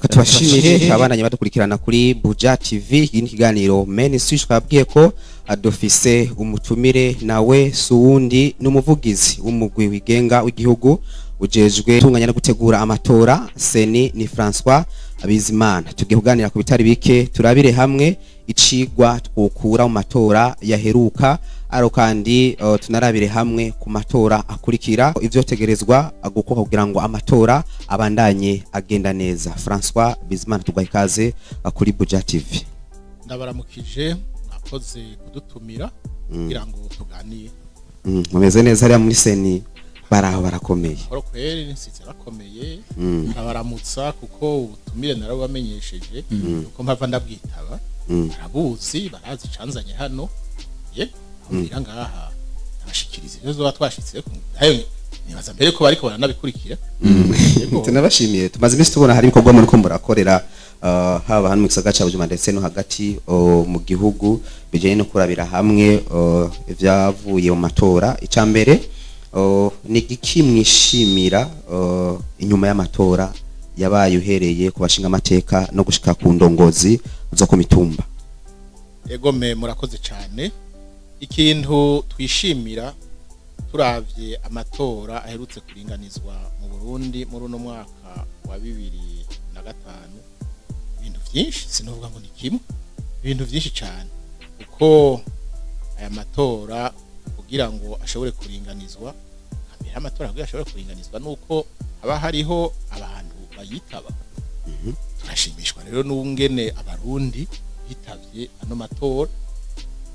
reka tubashimire abandanye badukurikirana kuri Buja TV iyi kiganiro Men Switch twabwiye ko adofise umutumire nawe suwundi n'umuvugizi w'umugwi wigenga w'igihugu ujejwe tunganya no gutegura amatora Seni ni François Abizimana. Tugiye kuganira ku bitari bike turabire hamwe icigwa twokura mu matora yaheruka aro kandi tunarabire hamwe ku matora akurikira ivyo tegerezwa gukoka kugira ngo amatora abandanye agenda neza. François Abizimana tugwa ikaze kuri Buja TV. Ndabaramukije mwakoze kudutumira kugira ngo tuganire. Mumeze neza ari muri Seni baraho barakomeye. Horo kweri nsize rakomeye ndabaramutsa kuko ubutumire narabamenyesheje uko mpava ndabwitaba barabuzi barazi canzanye hano ngira ngaha abashikiriza ibibazo batwashitse hayo nibaza mbere ko bariko baranabikurikira. Tunabashimiye tumaze imisi tubona hari ibikorwa muri ko murakorera haba hano mu gisagara ca Bujumbura ndetse no hagati mu gihugu bijanye no kurabira hamwe ivyavuye mu matora. Icambere ni iki mwishimira inyuma y'amatora yabaye uhereye ku bashinga amateka no gushika ku ndongozi zo ku mitumba? Ego murakoze cyane. Ikintu twishimira turavye amatora aherutse kuringanizwa mu Burundi muri uno mwaka wa 2005 ibintu byinshi sinovuga ngo ni kimwe ibintu byinshi cyane kuko aya matora kugira ngo ashobore kuringanizwa kamera amatora kugira ashobore kuringanizwa nuko haba hariho abantu bayitaba. Turashimishwa rero n'ungene abarundi bitavye ano matora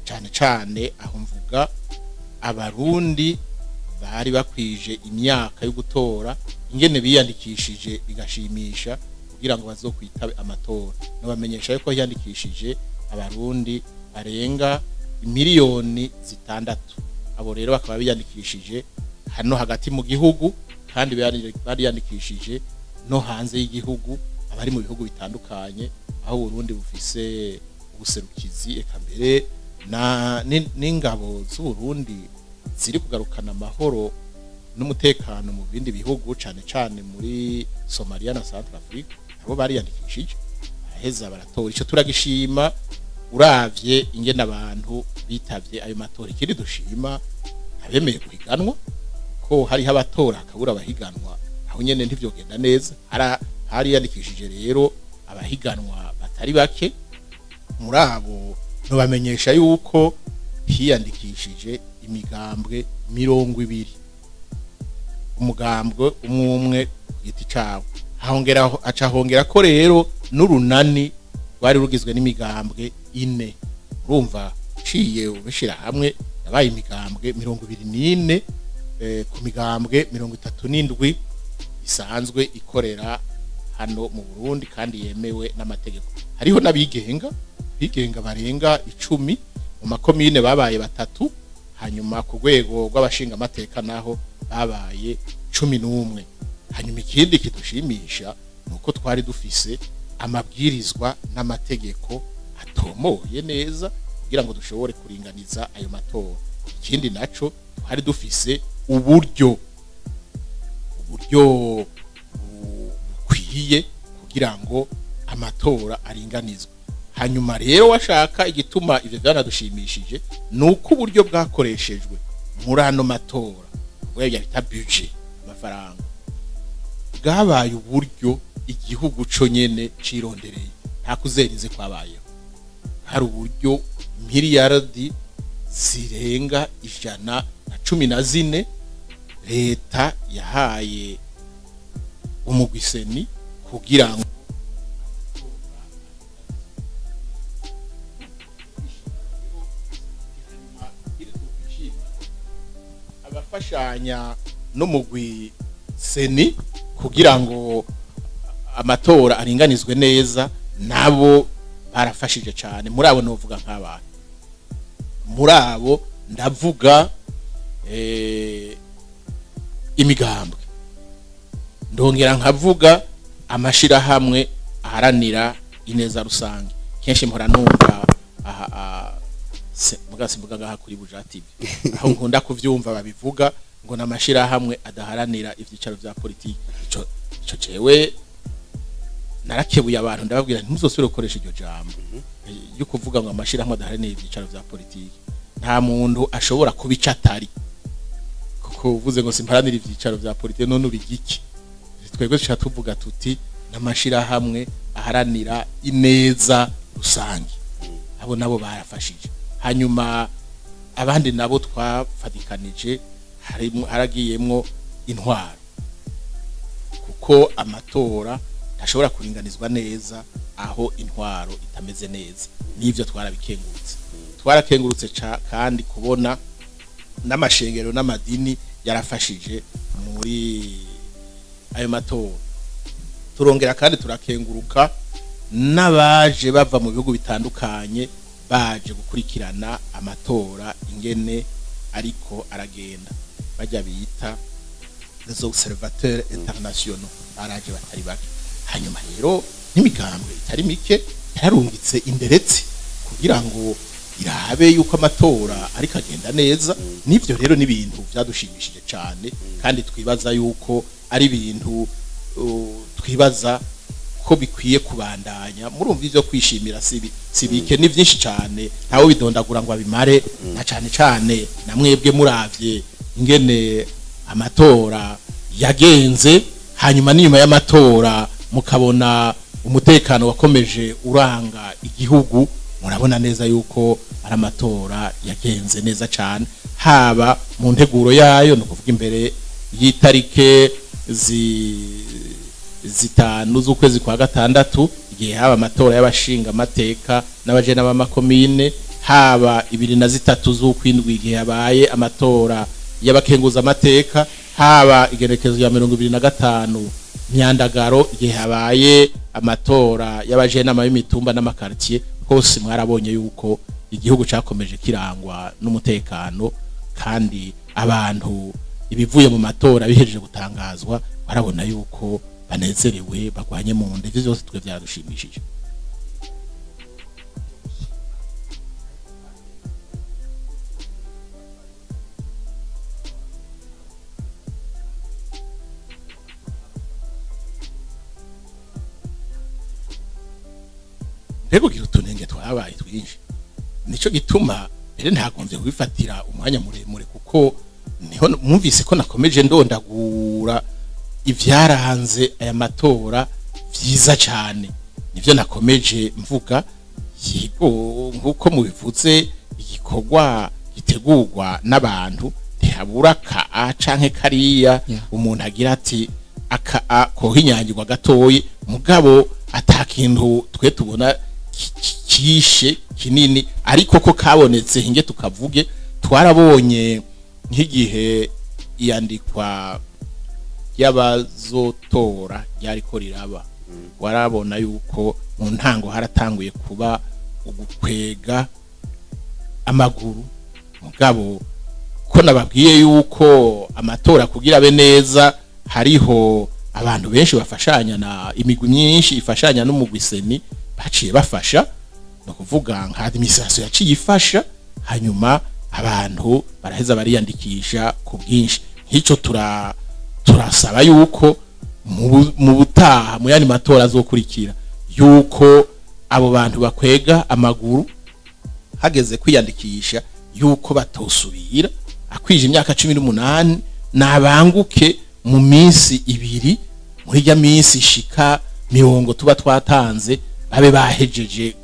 cyane cyane aho mvuga abarundi bari bakwije imyaka yo gutora ingene biyandikishije bigashimisha kugira ngo bazokwitabe amatora no bamenyesha yuko yandikishije abarundi barenga miliyoni 6. Abo rero bakaba biyandikishije hano hagati mu gihugu kandi bari yandikishije no hanze y'igihugu abari mu bihugu bitandukanye aho Burundi bufise ubuserukizi eka mbere n'ingabo z'u Burundi ziri kugarukana amahoro n'umutekano mu bindi bihugu cyane cyane muri Somalia na Centrafrique abo bari yandikishije aheza baratora. Ico turagishima uravye ingene abantu bitavye ayo matora. Ikindi dushima abemeye guhiganwa ko hari abatora akabura abahiganwa aho nyene ntivyogenda neza. Hari yandikishije rero abahiganwa batari bake muri abo no bamenyesha yuko hiyandikishije imigambwe 20 umugambwe umwe giti cawo hongeraho acahongera ko rero n'urunani rwari rugizwe n'imigambwe 4. Urumva ciye ubishira hamwe yabaye imigambwe 24 ku migambwe 37 isanzwe ikorera hano mu Burundi kandi yemewe n'amategeko. Hariho nabigenga barenga 10 mu makomine babaye 3 hanyuma ku rwego rw'abashinga amateka naho babaye 11. Hanyuma ikindi kidushimisha nuko twari dufise amabwirizwa n'amategeko atomoye neza kugira ngo dushobore kuringaniza ayo matora. Ikindi naco twari dufise uburyo bukwiye kugira ngo amatora aringanizwe. Hanyuma rero washaka igituma ivyo byanadushimishije nuko uburyo bwakoreshejwe muri ano matora bwebya bita budget amafaranga bwabaye uburyo igihugu co nyene cirondereye nta kuzerinze kwabaye. Hari uburyo miliyardi zirenga 114 leta yahaye umugwi Seni kugira ngo abafashanya n'umugwi Seni kugira ngo amatora aringanizwe neza nabo barafashije cyane. Muri abo novuga nk'abantu muri abo ndavuga imigambwe ndongera nkavuga amashira hamwe aharanira ineza rusange. Kenshi mpora numva mugasimbuga ngaha kuri Buja TV aho nkunda kuvyumva babivuga ngo namashira hamwe adaharanira ivyicaro vya politiki. Ico cewe narakebuye abantu ndababwira ntimuzosubire gukoresha iryo jambo yo kuvuga ngo amashirahamwe adaharanira ibyicaro vya politiki. Nta muntu ashobora kubica atari kuko uvuze ngo simparanira ibyicaro vya politiki none uri giki. Twebwe dushaka tuvuga tuti n'amashirahamwe aharanira ineza rusange, abo nabo barafashije. Hanyuma abandi nabo twafatikanije haragiyemwo intwaro, kuko amatora ntashobora kuringanizwa neza aho intwaro itameze neza. Nivyo twarakengurutse kandi kubona n'amashengero n'amadini yarafashije muri ayo matora. Turongera kandi turakenguruka n'abaje bava mu bihugu bitandukanye baje gukurikirana amatora ingene ariko aragenda, bajya bita les observateurs internationaux baraje batari bake. Hanyuma rero n'imigambwe itari mike yarungitse inderetse kugira ngo irabe yuko amatora ariko agenda neza. Nivyo rero n'ibintu byadushimishije cyane, kandi twibaza yuko ari ibintu twibaza ko bikwiye kubandanya. Murumva ivyo kwishimira sibike ni byinshi cyane, ntawe bidondagura ngo abimare, na cyane namwebwe muravye ingene amatora yagenze, hanyuma n'inyuma y'amatora mukabona umutekano wakomeje uranga igihugu, murabona neza yuko ari amatora yagenze neza cyane, haba mu nteguro yayo no kuvuga imbere y'itarike zitanu z'ukwezi kwa gatandatu, igihe haba amatora y'abashinga amateka n'abajena b'amakomine, haba 23 z'ukwindwi igihe habaye amatora y'abakenguza amateka, haba igerekezo ya 2025 Nyandagaro igihe habaye amatora y'abajena y'imitumba n'amakartier. Hose mwarabonye yuko igihugu cyakomeje kirangwa n'umutekano, kandi abantu ibivuye mu matora bihejeje gutangazwa barabona yuko banezerewe bagwanye mu nde. Ivyo byose twe byadushimishije. Ndego gira utunenge twabaye twinshi, nico gituma mbere ntagonze kubifatira umwanya muremure, kuko niho mwumvise ko nakomeje ndondagura ivyaranze aya matora vyiza cyane. Nivyo nakomeje mvuga, yego nkuko mubivuze igikorwa gitegurwa n'abantu ntihabura ka canke kariya umuntu agira ati aka kohinyangirwa gatoyi, mugabo atakintu twe tubona kishe kinini, ariko ko kabonetse hinge tukavuge. Twarabonye nk'igihe iyandikwa y'abazotora yariko riraba, warabona yuko mu ntango haratanguye kuba ugukwega amaguru, mugabo ko nababwiye yuko amatora kugira be neza hariho abantu benshi bafashanya na imigwi myinshi ifashanya n'umugwiseni baciye bafasha, no kuvuga nka administration yaciye ifasha, hanyuma abantu baraheza bariyandikisha ku bwinshi. Nk'ico turasaba yuko mu butaha mu yandi matora azokurikira yuko abo bantu bakwega amaguru hageze kwiyandikisha yuko batosubira, akwije imyaka 18 nabanguke mu minsi 2 muri ya minsi shika mirongo tuba twatanze babe bahejeje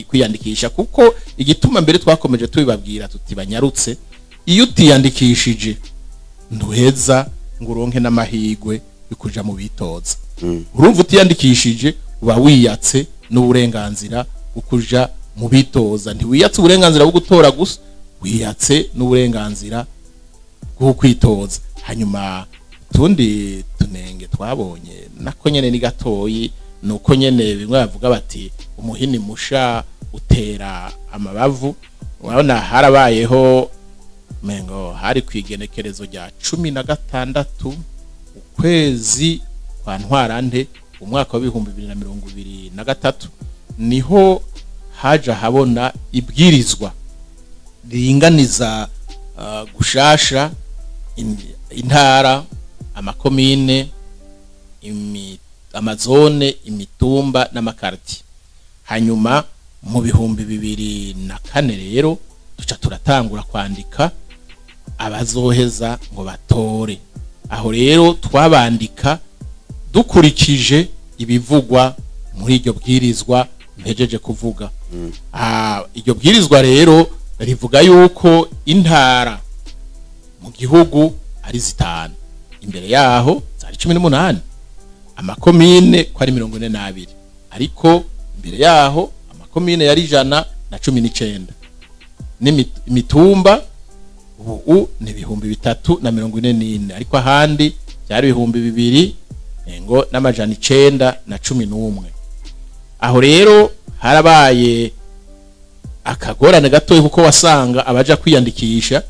kwiyandikisha. Kuko igituma mbere twakomeje tubibabwira tuti banyarutse, iyo utiyandikishije nduheza ngo uronke n'amahigwe bikuja mu bitoza. Urumva utiyandikishije uba wiyatse n'uburenganzira ukuja mu bitoza, ntiwiyatse uburenganzira bwo gutora gusa, wiyatse n'uburenganzira bwo kwitoza. Hanyuma tundi tunenge twabonye nako nyene ni gatoyi, nuko nyene bimwe bavuga bati umuhini musha utera amabavu. Urabona harabayeho mengo hari kwigenekerezo rya 16 ukwezi kwa ntwarante umwaka wa 2023 niho haja habona ibwirizwa ringaniza intara, amakomine, amazone imitumba n'amakarti. Hanyuma mu bihumbi 2004 rero duca turatangura kwandika abazoheza ngo batore. Aho rero twabandika dukurikije ibivugwa muri iryo bwirizwa mpejeje kuvuga. Iryo bwirizwa rero rivuga yuko intara mu gihugu ari zitanu, imbere yaho zari 18, amakomine ko ari 42, ariko imbere yaho amakomine yari 119, n'imitumba ubu ni 344, ariko ahandi byari 2000 ngo n'amajana 911. Aho rero harabaye akagorane gatoye kuko wasanga abaja kwiyandikisha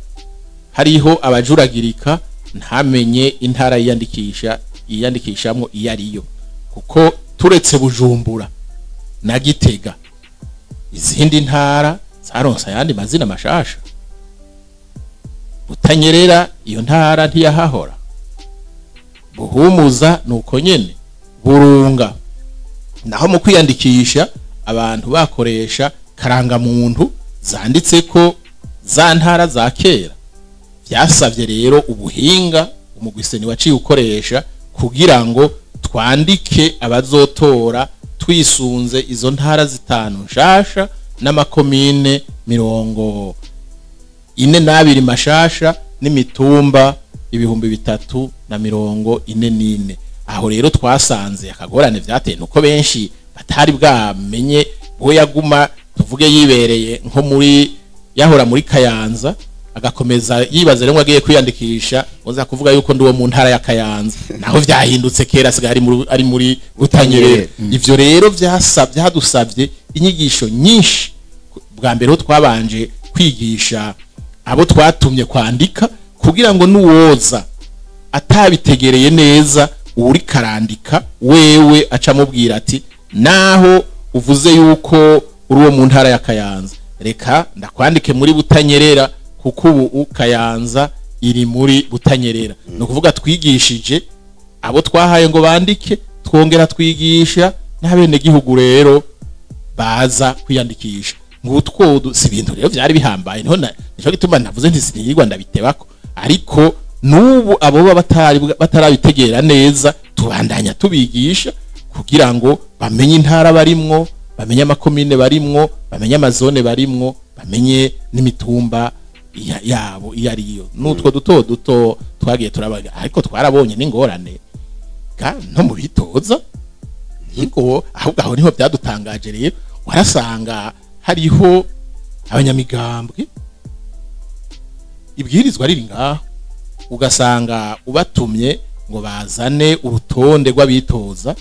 hariho abajuragirika ntamenye intara yiyandikishamwo iyo ariyo, kuko turetse Bujumbura na Gitega izindi ntara zaronse ayandi mazina mashasha. Butanyerera iyo ntara ntiyahahora, Buhumuza nuko nyene, Burunga naho mu kwiyandikisha abantu bakoresha karanga muntu zanditseko za ntara za kera. Byasavye rero ubuhinga umugwiseni waciye ukoresha kugira ngo twandike abazotora twisunze izo ntara zitanu nshasha n'amakomine 42 mashasha n'imitumba 344. Aho rero twasanze akagorane vyateye nuko benshi batari bwamenye bo yaguma tuvuge yibereye nko muri yahora muri Kayanza agakomeza yibaza rero agiye kwiyandikisha uza kuvuga yuko ndi wo mu ntara ya Kayanza, naho vyahindutse kera sigari ari muri Butanyerera. Ivyo rero byadusabye inyigisho nyinshi. Bwa mbere ho twabanje kwigisha abo twatumye kwandika kugira ngo nuwoza atabitegereye neza uri karandika wewe aca mubwira ati naho uvuze yuko uri wo mu ntara ya Kayanza, reka ndakwandike muri Butanyerera kuko ubu Kayanza iri muri Butanyerera. No kuvuga twigishije abo twahaye ngo bandike, twongera twigisha n'abene gihugu rero baza kwiyandikisha. Ngutwo si ibintu rero byari bihambaye, niho gituma navuze nti sinigwa ndabitebako, ariko nubu abo batarabitegera neza tubandanya tubigisha kugira ngo bamenye intara barimwo, bamenye amakomine barimwo, bamenye amazone barimwo, bamenye n'imitumba yabo iyo ariyo. Nutwo duto twagiye turabaga, ariko twarabonye n'ingorane no mu bitoza. Yego ahubwo aho niho byadutangaje rero, warasanga hariho abanyamigambwe ibwirizwa riri ngaho, ugasanga ubatumye ngo bazane urutonde rw'abitoza,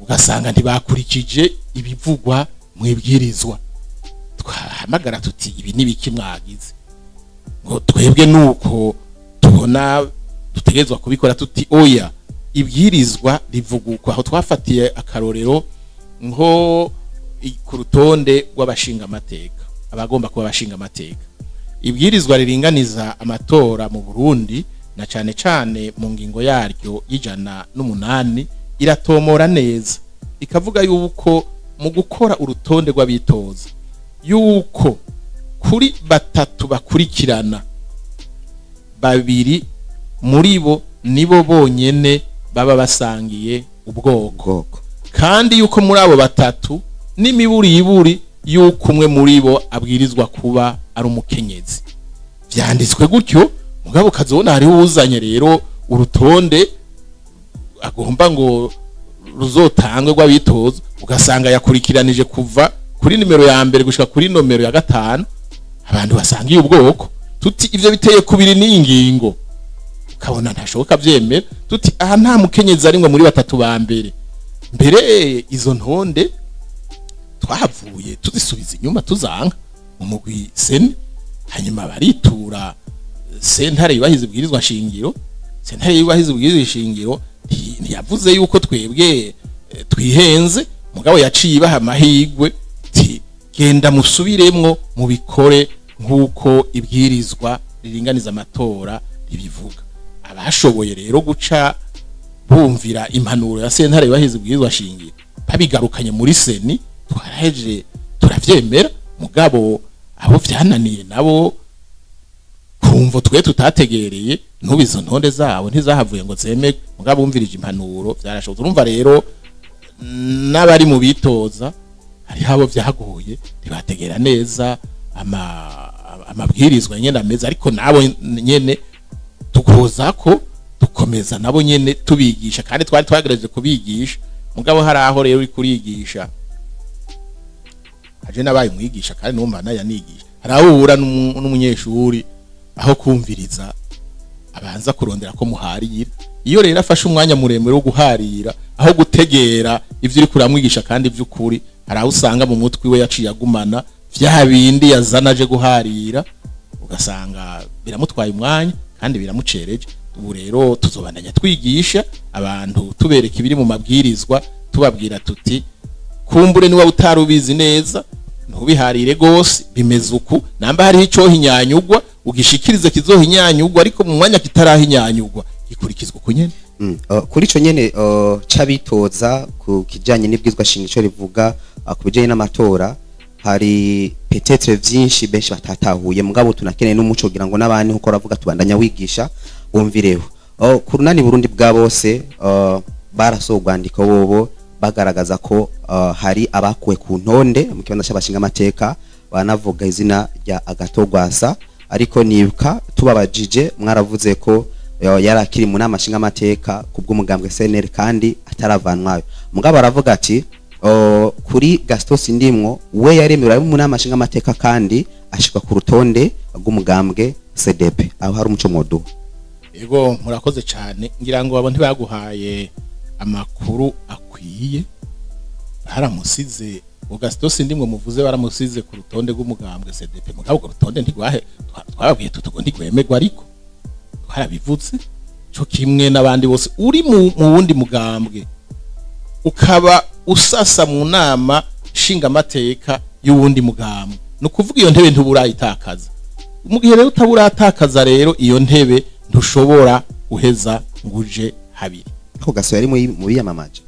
ugasanga ntibakurikije ibivugwa mu ibwirizwa. Twahamagara tuti ibi nibiki mwagize ngo twebwe nuko tubona dutegezwa kubikora, tuti oya ibwirizwa rivugukwa. Aho twafatiye akarorero nko ku rutonde rw'abashinga amateka, abagomba kuba abashinga amateka. Ibwirizwa riringaniza amatora mu Burundi na cane cane mu ngingo yaryo y'108 iratomora neza, ikavuga yuko mu gukora urutonde rw'abitoza yuko kuri batatu bakurikirana, babiri muri bo nibo bonyene baba basangiye ubwoko, kandi yuko muri abo batatu n'imiburiburi yuko umwe muri bo abwirizwa kuba ari umukenyezi. Vyanditswe gutyo, mugabo kazona hari uzanye rero urutonde agomba ngo ruzotangwe rw'abitoza, ugasanga yakurikiranije kuva kuri nimero ya mbere gushika kuri nomero ya 5 abantu basangiye ubwoko. Tuti ivyo biteye kubiri n'ingingo, ukabona ntashoboka vyemera. Tuti aha nta mukenyezi arimwe muri batatu ba mbere. Mbere izo ntonde twahavuye tuzisubiza inyuma tuzanga mu mugwi seni, hanyuma baritura sentare yubahiza ibwirizwa nshingiro. Sentare yubahiza ibwirizwa nshingiro ntiyavuze yuko twebwe twihenze, mugabo yaciye baha amahigwe ti genda musubiremwo mu bikore nkuko ibwirizwa riringaniza amatora ribivuga. Abashoboye rero guca bumvira impanuro ya sentare bahize bwizwa shingira babigarukanye muri seni twaraheje turavyemera mugabo abo vyananiye nabo kumvo twe tutategereye ntubizo ntonde zabo ntizahavuye ngo zemege mugabo bumvirije impanuro vyarashobotse urumva rero n'abari mu bitoza hari habo vyagoye ntibategera neza amabwirizwa nyene ameze ariko nabo nyene tukoza ko dukomeza nabo nyene tubigisha kandi twari twagerageje kubigisha mugabo hari aho rero uri kurigisha aje nabaye umwigisha kandi numva nayanigisha hari aho uhura n'umunyeshuri aho kumviriza abanza kurondera ko muharira iyo rero afashe umwanya muremure wo guharira aho gutegera ivyo uri kuramwigisha kandi vy'ukuri hari aho usanga mu mutwe we yaciye agumana vya bindi yazanaje guharira ugasanga biramutwaye umwanya kandi biramucereje ubu rero tuzobandanya twigisha abantu tubereka ibiri mu mabwirizwa tubabwira tuti kumbure niwa utarubizi neza ntubiharire gose bimeze uku namba hari ico hinyanyugwa ugishikirize kizohinyanyugwa ariko mu mwanya kitarahinyanyugwa gikurikizwa kunyene kuri ico nyene cabitoza ku kijanye n'ibwizwa shingico rivuga ku bijanye n'amatora hari peut-être vyinshi benshi batatahuye mugabo tunakeneye n'umuco kugira ngo nabandi uko ravuga tubandanya wigisha bumvireho kurunani Burundi bwa bose barasogwandika bobo bagaragaza ko hari abakuwe ku ntonde mu kibanza cy'abashinga amateka banavuga izina rya Agatogwasa ariko nibuka tubabajije mwaravuze ko yarakiri mu nama shinga amateka kubw'umugambwe CNL kandi ataravanwayo mugabo aravuga ati kuri Gaston Sindimwo we yaremerewe mu nama shinga amateka kandi ashika ku rutonde rw'umugambwe CDP aho hari umuco modo ego murakoze cyane ngira ngo abo ntibaguhaye amakuru akwiye haramusize Gaston Sindimwo muvuze baramusize ku rutonde rw'umugambwe CDP mugabo ku rutonde ntigwahe twababwiye tutugo ntigwemegwa ariko harabivutse cyo kimwe nabandi bose uri mu wundi mugambwe ukaba usasa mu nama shinga amateka y'uwundi mugambwe no kuvuga iyo ntebe ntuburayitakaza mu gihe rero utaburatakaza rero iyo ntebe ntushobora uheza nguje habiri ko Gaso yari mu biyamamaje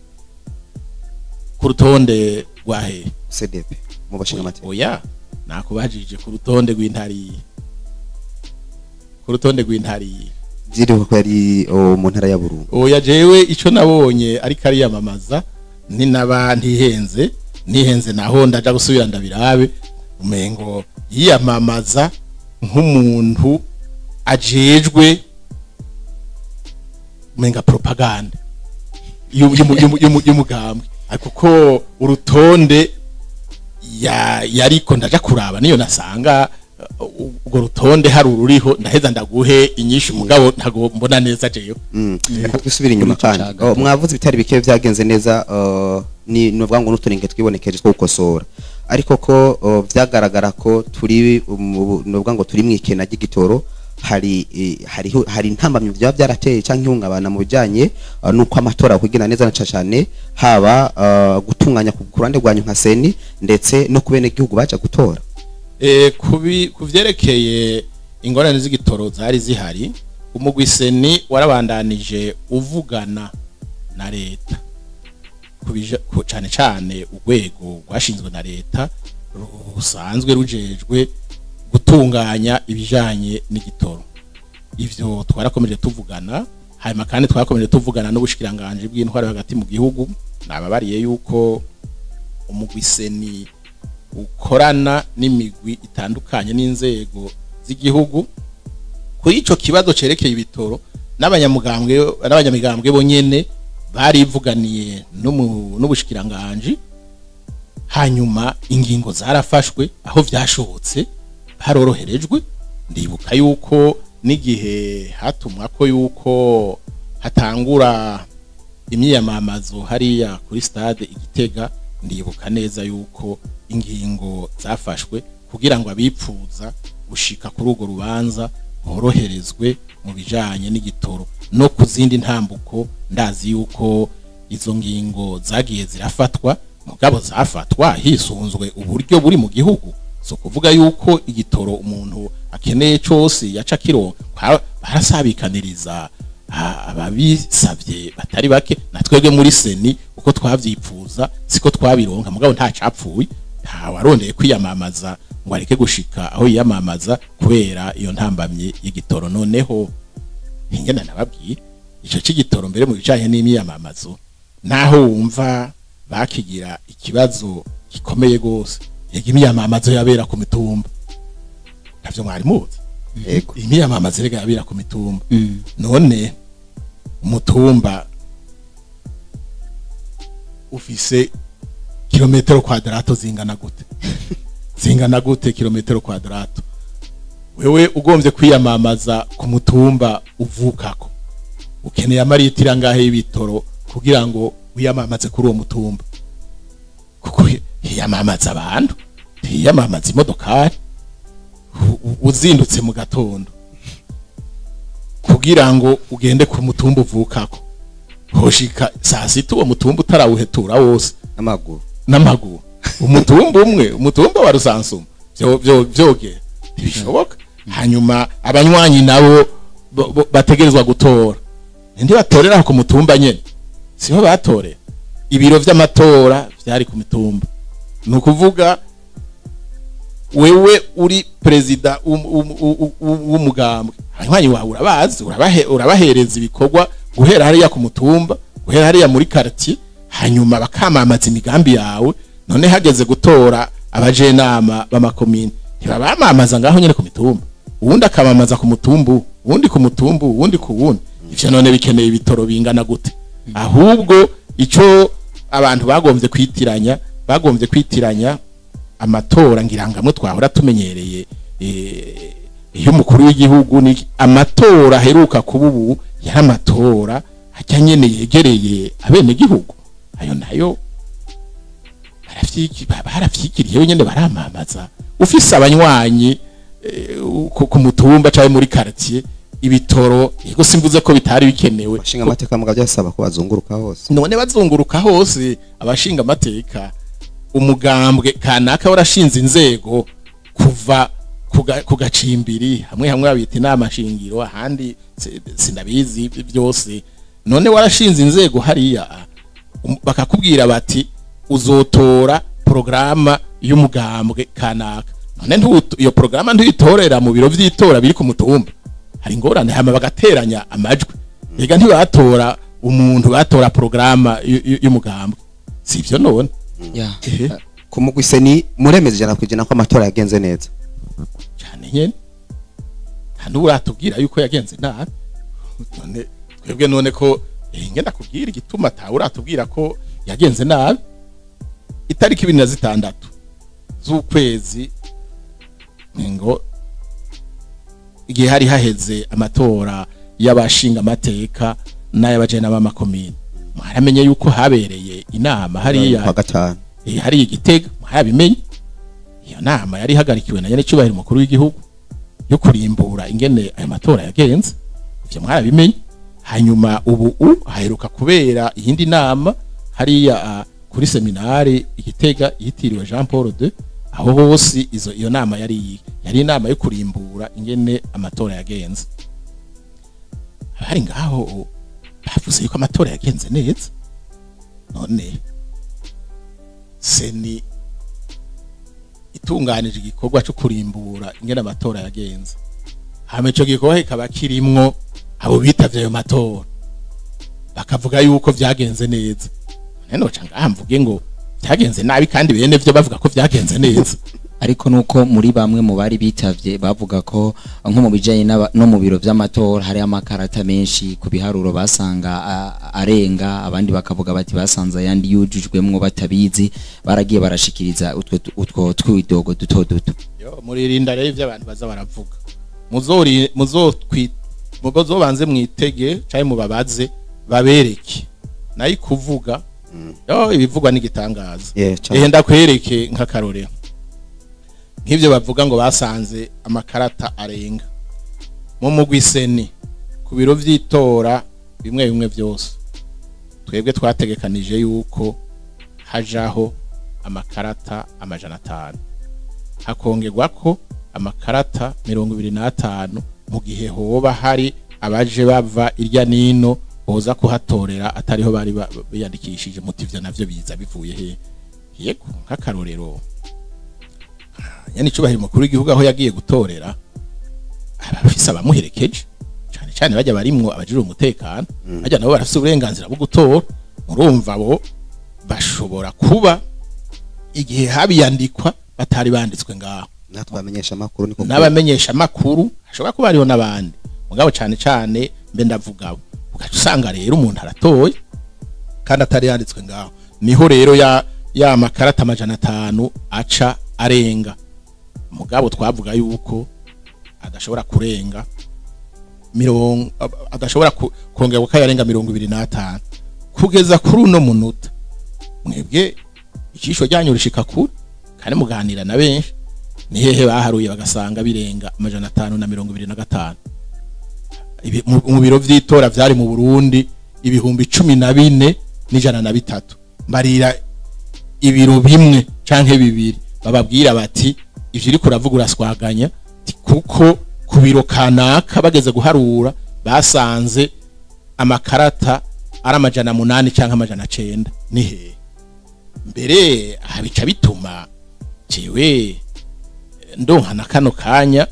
ku rutonde rwahe CDP mu bashinga amateka oya nakubajije ku rutonde rw'intari ku rutonde rw'intari ziriho ko yari mu ntara ya Burungu oya jewe ico nabonye ariko ari yamamaza ni naba ntihenze naho ndaja gusubira ndabirabe umengo yiyamamaza nk'umuntu ajejwe umenga propaganda y'umugambwe kuko urutonde yariko ndaja kuraba niyo nasanga ubwo rutonde hari ururiho ndaheza ndaguhe inyinshi mugabo ntago mbona neza jeyo twisubira inyuma kandi mwavuze bitari bike byagenze neza ni novuga ngo nuturinge twibonekeje two gukosora ariko ko vyagaragara ko turi novuga ngo turi mwikena ry'igitoro hari ntambamye byarateye canke ihungabana mu bijanye nuko amatora kugina neza na cyane haba gutunganya ku kurande rwanyu nka seni ndetse no kubene igihugu baje gutora kuvyerekeye ingorane z'igitoro zari zihari umugwiseni warabandanije uvugana na leta cyane cyane urwego rwashinzwe na leta rusanzwe rujejwe gutunganya ibijanye n'igitoro ivyo twarakomeje tuvugana hanyuma kandi twarakomeje tuvugana n'ubushikiranganje bw'intwaro hagati mu gihugu nababariye yuko umugwiseni ukorana n'imigwi itandukanye n'inzego z'igihugu kuri ico kibazo cerekeye ibitoro n'abanyamigambwe bonyene barivuganiye n'ubushikiranganje hanyuma ingingo zarafashwe aho vyashobotse haroroherejwe ndibuka yuko n'igihe hatumwa ko yuko hatangura imyiyamamazo hariya kuri stade Igitega ndibuka neza yuko ingingo zafashwe kugira ngo abipfuza gushika kuri urwo rubanza boroherezwe mu bijanye n'igitoro no kuzindi ntambuko ndazi yuko izo ngingo zagiye zirafatwa mugabo zafatwa hisunzwe uburyo buri mu gihugu so kuvuga yuko igitoro umuntu akeneye cyose yaca kiro barasabikaniriza ababisabye batari bake natwebwe muri seni uko twavyipfuza siko twabironka mugabo nta capfuye nta warondeye kwiyamamaza ngo areke gushika aho yiyamamaza kubera iyo ntambamye y'igitoro noneho ingena nababwiye ico c'igitoro mbere mu bijanye n'imyamamazo naho wumva bakigira ikibazo gikomeye gose yega imyamamazo yabera ku mitumba navyo mwari muzi Ego. imyamamazo rega yabera ku mitumba none umutumba ufise kilometero kwadrato zingana gute kilometero kwadrato wewe ugombye kwiyamamaza ku mutumba uvukako ukeneye amaritira ngahe y'ibitoro kugira ngo wiyamamaze kuri uwo mutumba kuko hiyamamaza abantu hiyamamaza imodokari uzindutse mu gatondo kugira ngo ugende ku mutumba uvukako hoshika saa sita uwo mutumba utarawuhetura wose n'amaguru umutumba wa Rusansuma vyoge ntibishoboka hanyuma abanywanyi nabo bategerezwa gutora ndi batorera ku mutumba nyene siho batorera ibiro vy'amatora vyari ku mitumba nukuvuga wewe uri president w'umugambwe abanywanyi wawe urabazi urabahereza ibikorwa guhera hariya ku mutumba guhera hariya muri quartier hanyuma bakamamaza imigambi yawe none hageze gutora abajenama b'amakomine ntibabamamaza ngaho nyene ku mitumba uwundi akamamaza ku mutumba uwundi ku mutumba uwundi ku wundi ivyo none bikeneye ibitoro bingana gute ahubwo ico abantu bagombye kwitiranya amatora ngirangamwe twahora tumenyereye iyo umukuru w'igihugu ni amatora heruka kububu yari amatora hajya nyene yegereye abene gihugu ayo nayo barafyikiriye nyene baramamaza ufise abanywanyi ku mutumba cyangwa muri quartier ibitoro yego simvuze ko bitari bikenewe bashinga amateka mugabo byasaba ko bazunguruka hose none bazunguruka hose abashinga amateka umugambwe kanaka warashinze inzego kuva kugacimbiri hamwe babita inama shingiro ahandi sindabizi byose none warashinze inzego hariya bakakubwira bati uzotora programa y'umugambwe kanaka none iyo programa ntuyitorera mu biro vy'itora biri ku mutumba hari ngorane hama bagateranya amajwi ega ntibatora umuntu batora programa y'umugambwe sivyo none kumugwise ni muremeze jana kwijana ko amatora yagenze neza cyane nyene kandi uratubwira yuko yagenze nabi none twebwe none ko ngenda kubwira igituma ta uratubwira ko yagenze nabi itariki 26 z'ukwezi ngo igihe hari haheze amatora y'abashinga amateka n'ay'abajena b'amakomine mwaramenye yuko habereye inama hariya gatanu hari igitega mwabimenye iyo nama yari hagarikiwe na nyene cyubahiro mukuru w'igihugu yo kurimbura ingene ayo matora yagenze ivyo mwarabimenye hanyuma ubu haheruka kubera iyindi nama hariya kuri seminari igitega yitiriwe Jean Paul II aho hose iyo nama yari inama yo kurimbura ingene amatora yagenze hari ngaho bavuze yuko amatora yagenze neza none seni itunganije igikorwa cyo kurimbura ingene amatora yagenze hame cyo gikorwa kikaba kirimwo abo bitavye ayo matora bakavuga yuko vyagenze neza none canga mvuge ngo vyagenze nabi kandi bene vyo bavuga ko vyagenze neza ariko nuko muri bamwe mu bari bitavye bavuga ko nko mu bijanye no mu biro vy'amatora hari amakarata menshi ku biharuro basanga arenga abandi bakavuga bati basanze ayandi yujujwemwo batabizi baragiye barashikiriza utwo twidogo duto yo muri rinda rero ivyo baza baravuga muzobanze mwitege cyane mubabaze babereke nayi kuvuga yo ibivugwa n'igitangaza ndakwereke nk'akarorero nk'ibyo bavuga ngo basanze amakarata arenga mu mugwiseni ku biro vy'itora bimwe byose twebwe twategekanije yuko hajaho amakarata 500 hakongerwa ko amakarata 25 mu gihe hoba hari abaje bava irya nino boza kuhatorera atariho bari biyandikishije mutivyo navyo biza bivuye he yego nk'akarorero yani cubahiro mukuru w'igihugu aho yagiye gutorera abafise abamuherekeje cyane cyane bajya barimwo abajira umutekano bajya nabo barafise uburenganzira bwo gutora murumva bo bashobora kuba igihe habiyandikwa batari banditswe ngaho natwamenyesha makuru niko n'abamenyesha makuru ashobora kuba ariho nabandi mugabo cyane cyane mbe ndavuga ugasanga rero umuntu aratoye kandi atari yanditswe ngaho niho rero ya makarata 500 aca arenga mugabo twavuga yuko adashobora kurenga adashobora kongera ukayarenga 25 kugeza kuri uno munota mwebwe ikisho ryanyu rishika kure kandi muganira na benshi ni hehe baharuye bagasanga birenga 525 mu biro vy'itora vyari mu Burundi ibihumbi 14 n'ijana na bitatu mbarira ibiro bimwe canke bibiri bababwira bati ivyo iri kuravuga uraswaganya kuko ku biro kanaka bageze guharura basanze amakarata ari 800 canke 900 ni hehe mbere abica bituma jewe ndonka na kano kanya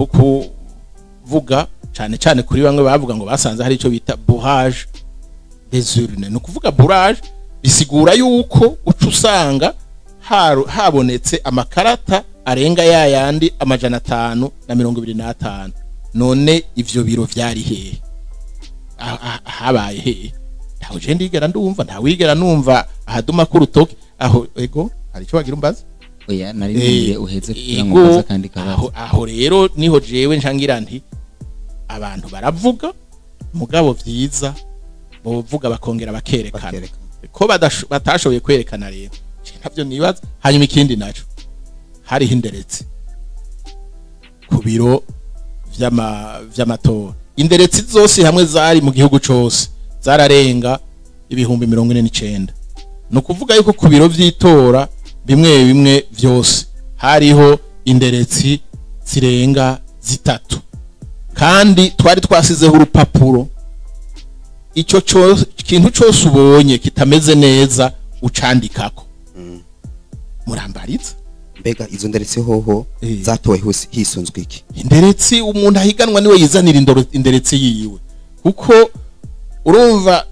kukuvuga cyane cyane kuri bamwe bavuga ngo basanze hari ico bita bourrage des urnes no kuvuga bourrage bisigura yuko uca usanga habonetse amakarata arenga yayandi 525 none ivyo biro vyari hehe habaye hehe ntaho je ndigera ndumva ntawigera numva ahaduma ku rutoki aho ego hari ico bagira umbaza oya nari uheze kugira ngo baza kandi kabazo aho rero niho jewe nshangira nti abantu baravuga mugabo vyiza bovuga bakongera bakerekana ko batashoboye kwerekana rero ntavyo nibaza hanyuma ikindi naco hari hinderetse ku biro vy'amatora inderetsi zose hamwe zari mu gihugu cose zararenga ibihumbi 49 no kuvuga yuko ku biro vy'itora bimwe bimwe vyose hariho inderetsi zirenga zitatu kandi twari twasizeho urupapuro ico kintu cyose ubonye kitameze neza ucandikako murambariza mbega izo nderetsi hoho zatowe hisunzwe iki inderetsi umuntu ahiganwa niwe yizanira inderetsi yiwe kuko urumva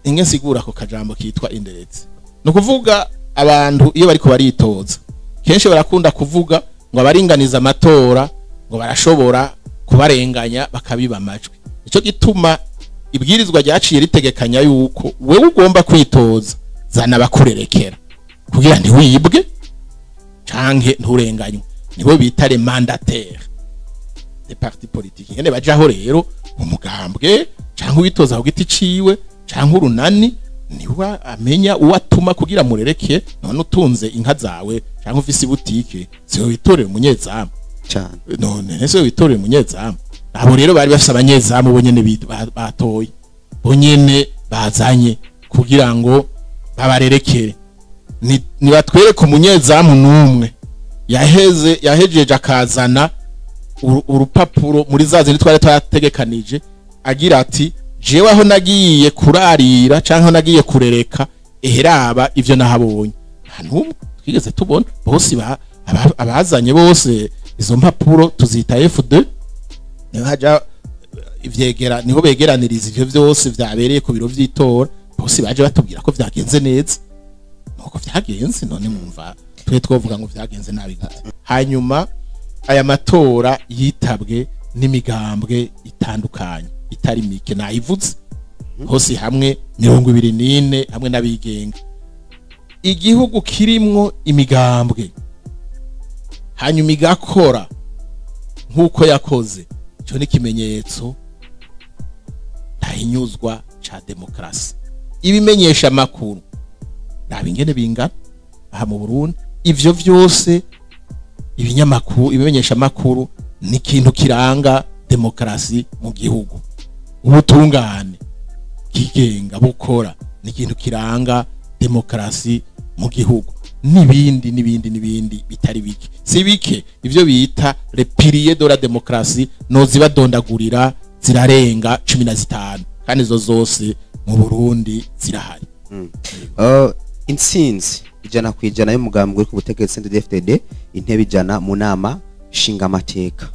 ingesigura ko kajambo kitwa inderetsi no kuvuga abantu iyo bariko baritoza kenshi barakunda kuvuga ngo abaringaniza amatora ngo barashobora kubarenganya bakabiba amajwi ico gituma ibwirizwa ryaciye ritegekanya yuko wewe ugomba kwitoza zana bakurerekera kugira ndi wibwe canke nturenganywe nibo bitare mandataire des partis politiques ngene bajaho rero umugambwe canke witoza ku giti ciwe canke urunani niwa amenya uwatuma kugira murereke none utunze inka zawe canke ufise butike siyo witorera umunyezamu cyane none nese witorera umunyezamu abo rero bari bafise abanyezamu bonyene batoye bonyene bazanye kugira ngo babarerekere ni batwereka umunyezamu numwe yahejeje akazana urupapuro muri zazindi twari twategekanije agira ati jewe aho nagiye kurarira canke nagiye kurereka eheraba ivyo nahabonye hantu twigeze tubona bose abazanye bose izo mpapuro tuzita F2 niho haja ivyegera niho begeraniriza ivyo vyose vyabereye ku biro vy'itora bose baje batubwira ko vyagenze neza nuko vyagenze none mwumva twe twovuga ngo vyagenze nabi gute hanyuma aya matora yitabwe n'imigambwe itandukanye itari mike nayivuze hose hamwe 24 hamwe n'abigenga igihugu kirimwo imigambwe hanyuma igakora nkuko yakoze cyo ni kimenyetso ntahinyuzwa ca demokrasi ibimenyesha makuru nabingene bingana aha mu Burundi ivyo vyose ibinyamakuru ibimenyesha makuru ni kintu kiranga demokrasi mu gihugu ubutungane kigenga bukora ni kintu kiranga demokrasi mu gihugu n'ibindi bitari bike si bike ivyo bita le piliers de la démocratie no zibadondagurira zirarenga 15 kandi zo zose mu Burundi zirahari. Intsinzi ijana kwijana y'umugambwe uri ku butegetsi CNDD-FDD intebe ijana mu nama shinga amateka.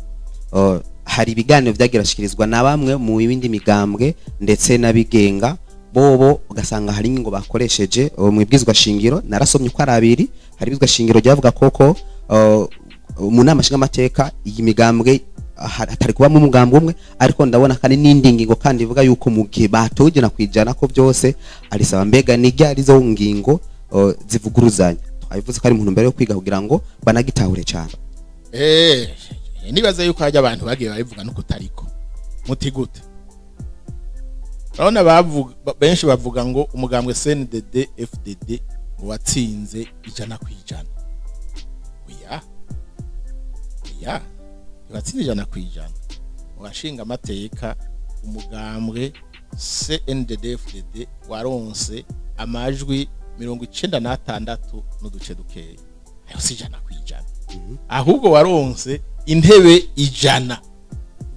Hari ibiganiro vyagirashikirizwa na bamwe mu bindi migambwe ndetse nabigenga bobo ugasanga hari ngo bakoresheje mu ibwizwa shingiro narasomye uko ari abiri hari ibwizwa shingiro ryavuga koko mu nama shinga amateka iyi migambwe hatari kuba mu mugambwe umwe ariko ndabona kandi n'indi ngingo kandi ivuga yuko mu gihe batogena kwijana ko byose ari saba mbega nijya arizo ngingo zivuguruzanya twabivuze ko ari umuntu mbere yo kwiga kugira ngo banagitahure cyane. Nibaza yuko hajya abantu bagiye babivuga no kutariko muti gute urabona bavuga benshi bavuga ngo umugambwe CNDD-FDD watsinze ijana kwijana. Oya watsinze ijana kwijana washinga amateka umugambwe CNDD-FDD waronse amajwi 96 n'uduce dukeya ayo si ijana kwijana ahubwo waronse intebe ijana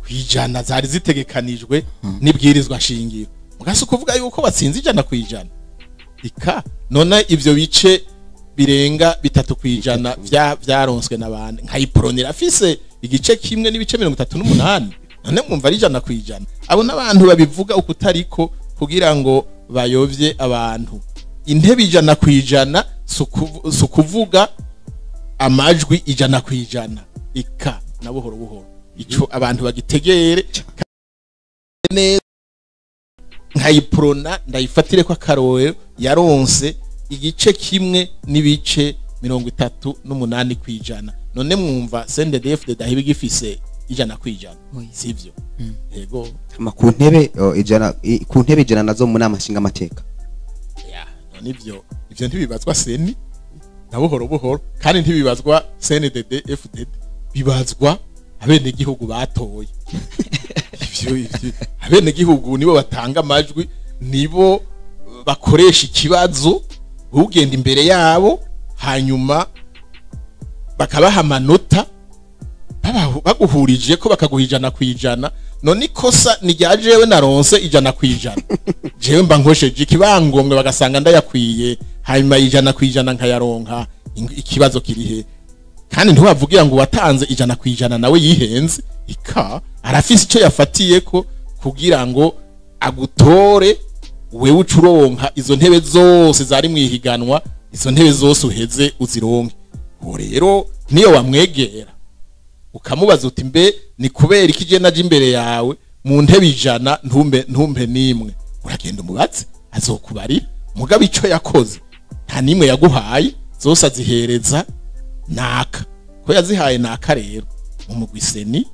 kwijana zari zitegekanijwe nibwirizwa shingiro mugase kuvuga yuko batsinze ijana kwijana ika none ivyo bice birenga 3 kwijana vyaronswe nabandi nkayipronera afise igice kimwe n'ibice 38 none mwumva ari ijana kwijana abo nabantu babivuga ukutariko kugira ngo bayovye abantu intebe ijana kwijana sukuvuga amajwi ijana kwijana ika na buhoro buhoro ico abantu bagitegere neza nkayiprona ndayifatire kwa karorero yaronse igice kimwe n'ibice 38 kwijana none mwumva CNDD-FDD dahibi gifise ijana kwijana sivyo yego ku ntebe ijana nazo mu nama shinga amateka none ivyo ntibibazwa seni na buhoro buhoro kandi ntibibazwa CNDD-FDD bibazwa abene gihugu batoye ivyo abene gihugu nibo batanga amajwi nibo bakoresha ikibazo ugenda imbere yabo hanyuma bakabaha amanota baguhurije ko bakaguhijana kwijana none ikosa ni ryajewe naronse ijana kwijana jewe mba nkosheje ikibangomwe bagasanga ndayakwiye hanyuma ijana kwijana nkayaronka ikibazo kirihe kandi ntiwavugira ngo watanze ijana kwijana nawe yihenze ika arafise ico yafatiye ko kugira ngo agutore wewe ucuronka izo ntebe zose zari mwihiganwa izo ntebe zose uheze uzironke rero niyo wamwegera ukamubaza uti mbe ni kubera ikije naje imbere yawe mu ntebe ijana ntumpe nimwe uragenda umubatse azokubarira mugabe ico yakoze nta nimwe yaguhaye zose azihereza naka ko yazihaye naka rero mu mugwiseni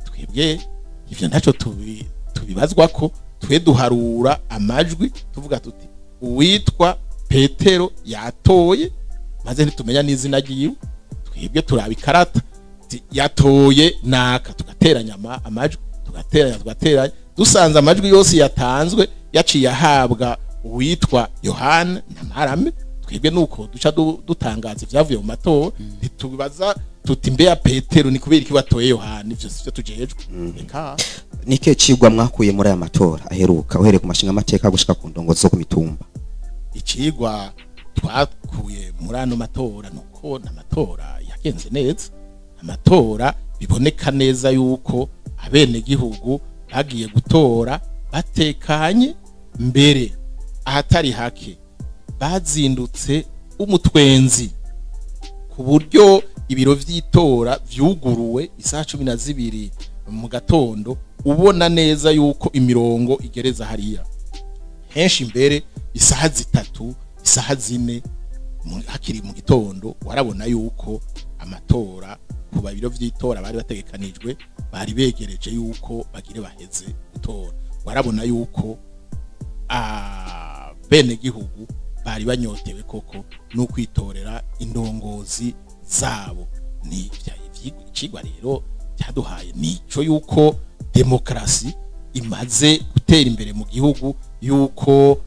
twebwe ivyo ntaco tubibazwa ko twe duharura amajwi tuvuga tuti uwitwa Petero yatoye maze ntitumenya n'izina ryiwe twebwe turabikarata yatoye naka tugateranya amajwi tugateranya dusanze amajwi yose yatanzwe yaciye ahabwa uwitwa Yohana Namarame twebwe nuko duca dutangaza ivyavuye mu matora ntitubaza tuti mbe ya Petero ni kubera iki batoye Yohana ivyo sivyo tujejwe eka nike cigwa mwakuye muri aya matora aheruka uhereye ku mashinga amateka gushika ku ndongo zo ku mitumba icigwa twakuye muri ano matora nuko n'amatora yagenze neza amatora biboneka neza yuko abene gihugu bagiye gutora batekanye mbere ahatari hake bazindutse umutwenzi ku buryo ibiro vy'itora vyuguruwe isaha 12 mu gatondo ubona neza yuko imirongo igereza hariya henshi mbere isaha 3 isaha 4 hakiri mu gitondo warabona yuko amatora ku babiro vy'itora bari bategekanijwe bari begereje yuko bagire baheze gutora warabona yuko bene gihugu bari banyotewe koko no kwitorera indongozi zabo ni icigwa rero cyaduhaye nico yuko demokrasi imaze gutera imbere mu gihugu yuko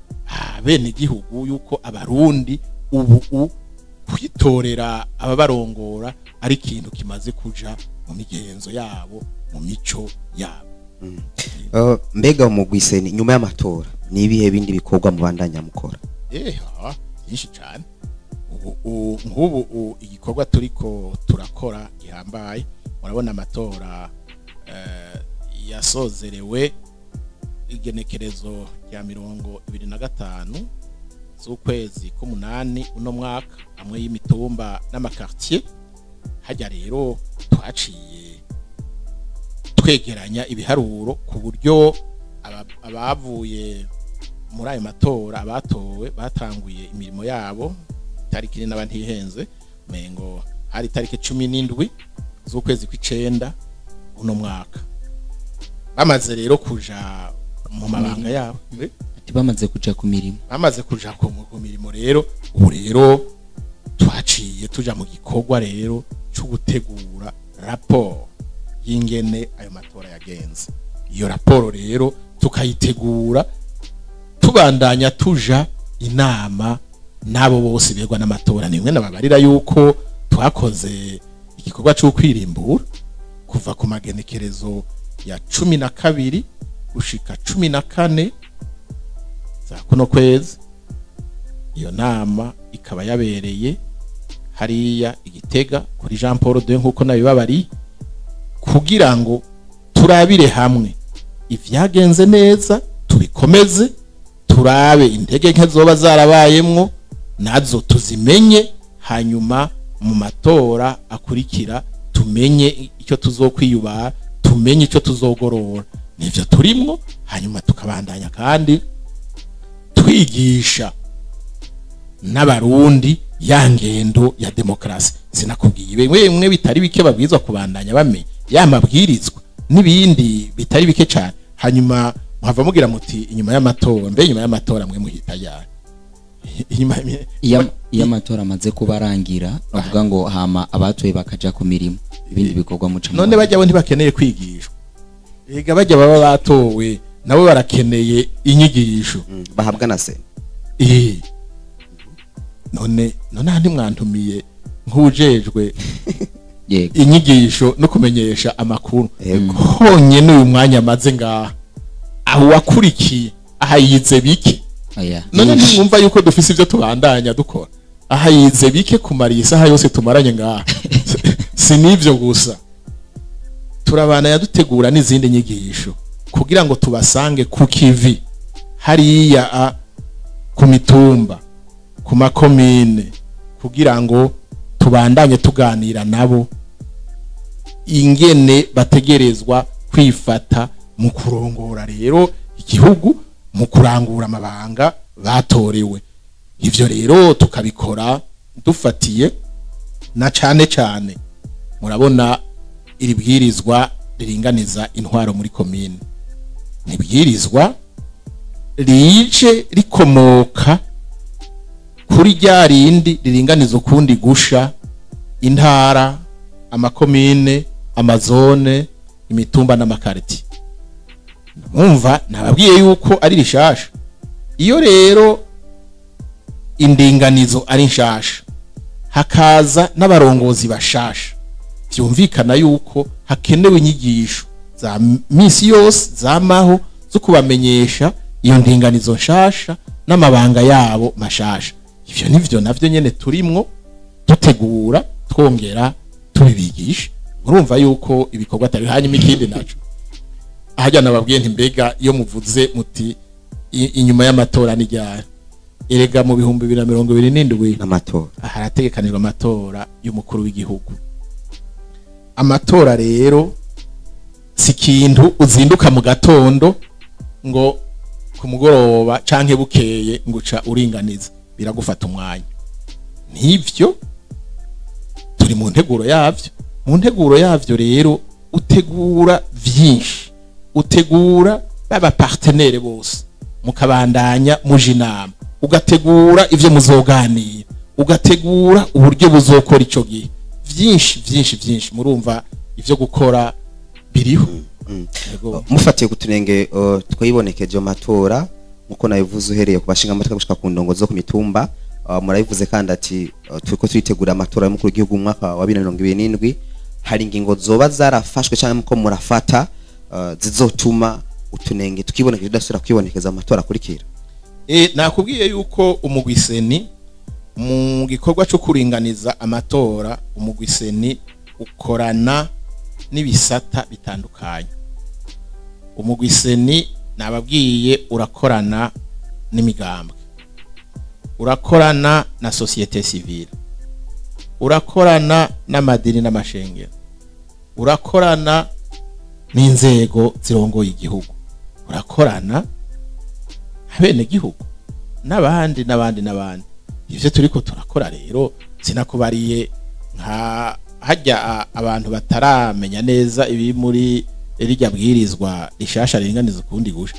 bene gihugu yuko abarundi ubu kwitorera ababarongora ari ikintu kimaze kuja mu migenzo yabo mu mico yabo. Mbega umugwiseni nyuma y'amatora nibihe bindi bikorwa mu bandanya mukora? Byinshi cyane. Nk'ubu igikorwa turiko turakora gihambaye, murabona amatora yasozerewe igenekerezo rya 25 z'ukwezi k'umunani uno mwaka amwe y'imitumba n'amakartier. Hajya rero twaciye twegeranya ibiharuro ku buryo abavuye muri ayo matora abatowe batanguye imirimo yabo tariki ni n'abantihenze mengo hari tariki 17 z'ukwezi kw'icenda uno mwaka. Bamaze rero kuja mu mabanga yabo, ati bamaze kuja ku mirimo, bamaze kuja ku mirimo rero. Ubu rero twaciye tuja mu gikorwa rero cyo gutegura raporo y'ingene ayo matora yagenze. Iyo raporo rero tukayitegura tubandanya tuja inama nabo bose begwa n'amatora. Nimwe nababarira yuko twakoze igikorwa cyo kwirimbura kuva ku magenekerezo ya 12 gushika 14 za kuno kwezi. Iyo nama ikaba yabereye hariya Igitega kuri Jean Paul II nkuko nabibabari, kugira ngo turabire hamwe ivyagenze neza tubikomeze, turabe intege nke zoba zarabayemwo nazo tuzimenye, hanyuma mu matora akurikira tumenye icyo tuzokwiyubara, tumenye icyo tuzogorora. Nivyo turimwo, hanyuma tukabandanya kandi twigisha n'abarundi ya ngendo ya demokrasi. Sinakubwiye bimwe bitari bike babwizwa kubandanya bamenye ya mabwirizwa n'ibindi bitari bike cyane. Hanyuma muhava mugira muti inyuma y'amatora, mbe inyuma y'amatora mwe muhita yari y'amatora amaze kubarangira bavuga ngo hama abatoye bakaja ku mirimo, ibindi bikorwa muca. None bajya bo ntibakeneye kwigishwa, ega bajya baba batowe nabo barakeneye inyigisho bahabwa na se. None handi mwantumiye nk'ujejwe inyigisho no kumenyesha amakuru. Honye n'uyu mwanya maze ngaha aho wakurikiye ahayize bike. None ntimwumva yuko dufise ivyo tubandanya dukora? Ahayize bike kumariye isaha yose tumaranye ngaha. Sinivyo gusa, turabana yadutegura n'izindi nyigisho kugira ngo tubasange ku kivi hariya ku mitumba, ku makomine, kugira ngo tubandanye tuganira nabo ingene bategerezwa kwifata mu kurongora rero igihugu, mu kurangura amabanga batorewe. Ivyo rero tukabikora dufatiye na cane murabona iri bwirizwa riringaniza intwaro muri komine. Nibwirizwa rije rikomoka kuri rya rindi riringaniza ukundi gusha intara, amakomine, amazone, imitumba n'amakarti. Mwumva nababwiye yuko ari rishasha. Iyo rero indinganizo ari nshasha hakaza n'abarongozi bashasha, byumvikana yuko hakenewe inyigisho za misi yose zamaho zo kubamenyesha iyo ndinganizo nshasha n'amabanga yabo mashasha. Ivyo nivyo navyo nyene turimwo dutegura twongera tubibigisha. Murumva yuko ibikorwa atari hanyuma ikindi naco ahajya nababwiye nti mbega iyo muvuze muti inyuma y'amatora n'ijyara, erega mu 2027 n'amatora harategekanirwa amatora y'umukuru w'igihugu. Amatora rero si kintu uzinduka mu gatondo ngo ku mugoroba canke bukeye nguca uringaniza, biragufata umwanya. Nivyo turi mu nteguro yavyo. Mu nteguro yavyo rero utegura vyinshi, utegura baba partenaire bose, mukabandanya muje inama, ugategura ivyo muzoganira, ugategura uburyo buzokora ico gihe. Vyinshi murumva ivyo gukora biriho. Mufatiye kutunenge twayibonekeje amatora muko nayivuze uhereye ku bashinga amateka gushika ku ndongo zo ku mitumba, murabivuze kandi ati turiko twitegura amatora y'umukuru w'igihugu mu mwaka wa 2027 hari ingingo zoba zarafashwe cyangwa muko murafata zizotuma utunenge tukibonekeza udasura kwibonekeza amatora akurikira. Nakubwiye yuko umugwiseni mu gikorwa cyo kuringaniza amatora umugwiseni ukorana n'ibisata bitandukanye. Umugwiseni nababwiye urakorana n'imigambwe, urakorana na societe civile, urakorana n'amadini n'amashengero, urakorana n'inzego zirongoye igihugu, urakorana abene gihugu n'abandi. Ivyo turiko turakora rero sinakubariye nka hajya abantu bataramenya neza ibi muri rirya bwirizwa rishasha ringaniza kundi gusha,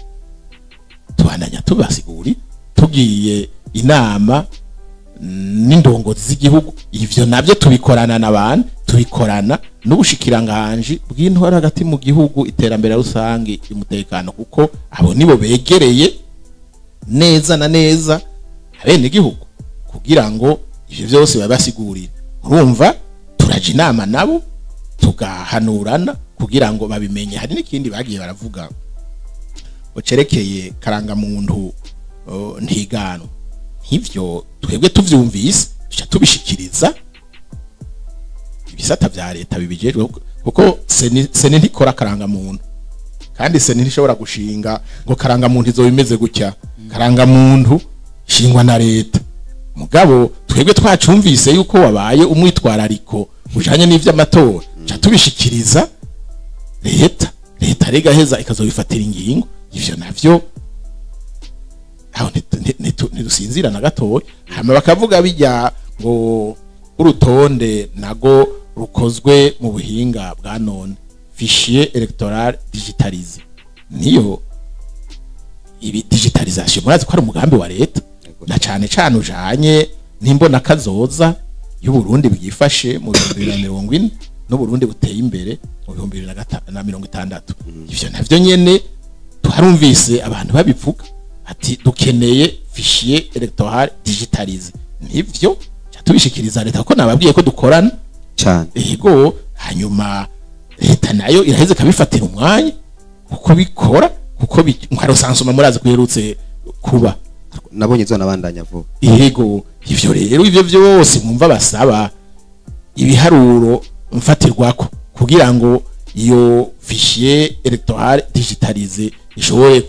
tubananya tubasiguri tugiye inama n'indongozi z'igihugu. Ivyo navyo tubikorana n'abantu, tubikorana n'ubushikiranganje bw'intwara hagati mu gihugu, iterambere rusangi, umutekano, kuko abo nibo begereye neza na neza abene gihugu kugira ngo ivyo byose babasigurire. Urumva turaje inama nabo tugahanurana kugira ngo babimenye. Hari n'ikindi bagiye baravuga ocerekeye karanga muntu ntigano, nk'ivyo twebwe tuvyumvise tuca tubishikiriza ibisata vya leta bibijejwe, kuko seni ntikora karanga muntu, kandi seni ntishobora gushinga ngo karanga muntu izo bimeze gutya. Karanga muntu shingwa na leta. Mugabo twebwe twacumvise yuko wabaye umwitwarariko ujanye n'ivyo amatora, ca tubishikiriza leta rega heza ikazobifatira ingingo. Ivyo navyo aho ntidusinzira na gatoya. Hama bakavuga bijya ngo urutonde nago rukozwe mu buhinga bwa none, fichier electoral digitalisé. Niyo ibi digitalisation murazi ko ari umugambi wa leta, na cane cane ujanye n'imbona kazoza y'u Burundi bwifashe mu 2040 no Burundi buteye imbere mu 2060. Ivyo navyo nyene twarumvise abantu babivuga ati dukeneye fichier electoral digitalisé. Nivyo tubishikiriza leta ko nababwiye ko dukorana cyane. Yego, hanyuma leta nayo iraheze kabifatira umwanya kuko bikora, kuko mwaro sansoma murazi kuherutse kuba nabonye zo nabandanya vuba. Yego, ivyo rero ivyo byose mwumva basaba ibiharuro mfatirwako kugira ngo iyo fichier electoral digitalisé ishobore